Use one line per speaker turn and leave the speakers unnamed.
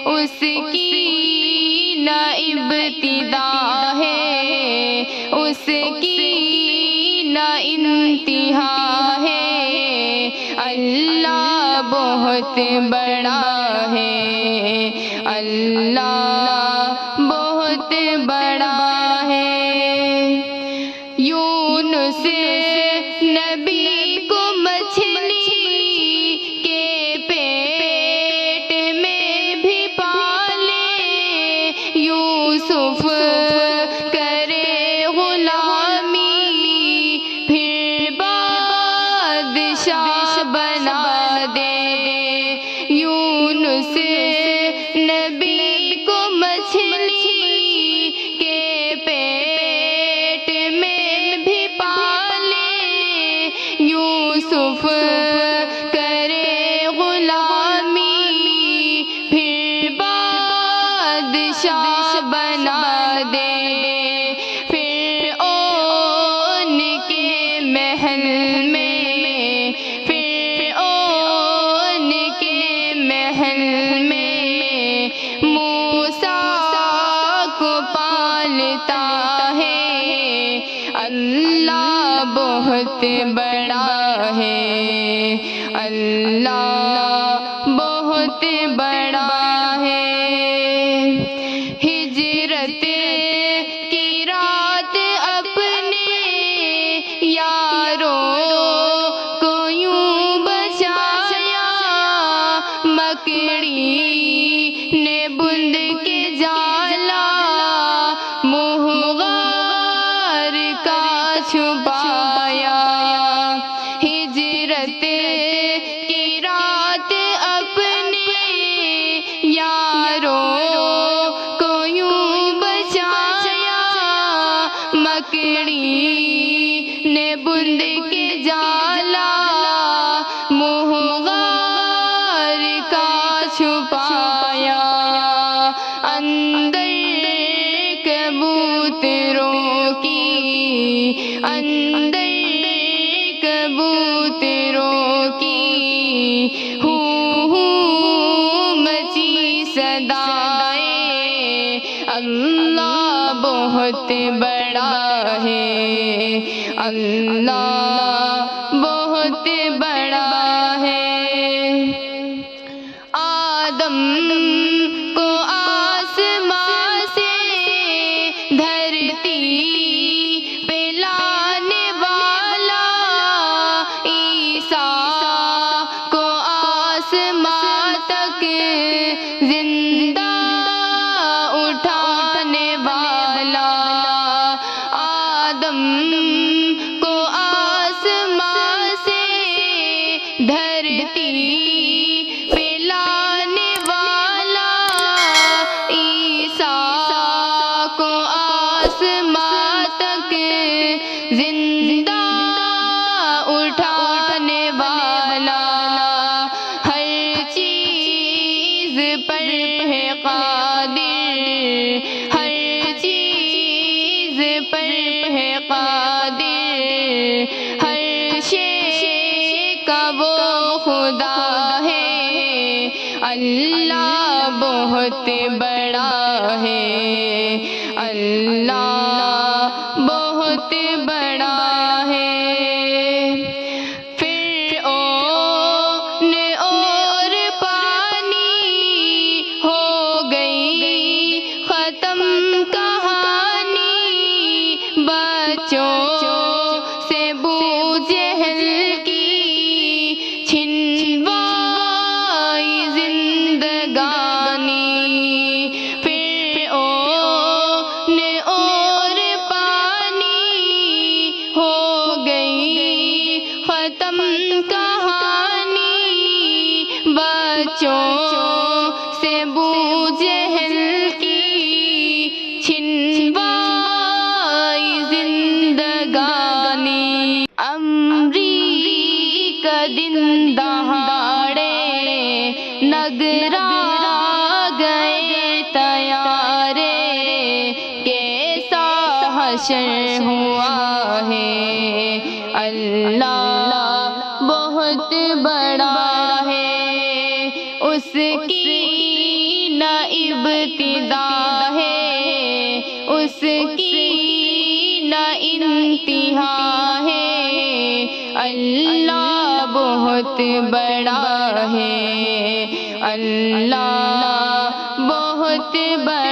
اس کی نہ ابتدا ہے، اس کی نہ انتہا ہے، اللہ بہت بڑا ہے، اللہ بہت بڑا ہے۔ یونس نبی کو مچھلی کے پیٹ میں بھی پالے، یوسف کرے غلامی پھر بادشاہ بنا دے، یونس نبی کو مچھلی کے پیٹ میں بھی پالے، یوسف کرے غلامی پھر بادشاہ بنا دے، پھر اون کے محل میں، پھر اون کے محل میں موسیٰ کو پالتا ہے، اللہ بہت بڑا ہے، اللہ بہت بڑا ہے۔ ہجرت کی رات اپنے یاروں کو یوں بچایا، مکڑی نے بند کے جالا منہ غار کا چھپایا، ہجرت کی رات اپنے یاروں کو یوں بچایا، مکڑی نے بند کے جالا منہ غار کا چھپایا، اندر کبوتروں کی، اندر کبوتروں کی ہوں مچی صدائے، اللہ بہت بڑا ہے، اللہ بہت بڑا ہے۔ آدم کو آسمان سے دھرتی پہ لانے والا، عیسیٰ کو آسمان تک زندہ اٹھانے والا، آدم کو آسمان سے دھرتی پہ لانے والا، عیسیٰ کو آسمان تک زندہ اٹھانے والا، ہر چیز پر ہے قادر، ہر چیز پر ہے قادر، ہر شے کا وہ خدا ہے، اللہ بہت بڑا ہے، اللہ بہت بڑا ہے۔ فرعون اور پانی ہو گئی ختم کہانی، بچوں سے ابو جہل کی چھنوائی زندگانی، فرعون اور پانی ہو گئی ختم کہانی، بچوں سے ابو جہل کی چھنوائی زندگانی، امریکہ دن دہاڑے نگرا گئے تیارے، کیسا حشر ہوا ہے، اللہ بہت بڑا ہے، اس کی نہ ابتدا ہے، اس کی نہ انتہا ہے، اللہ بہت بڑا ہے، اللہ بہت بڑا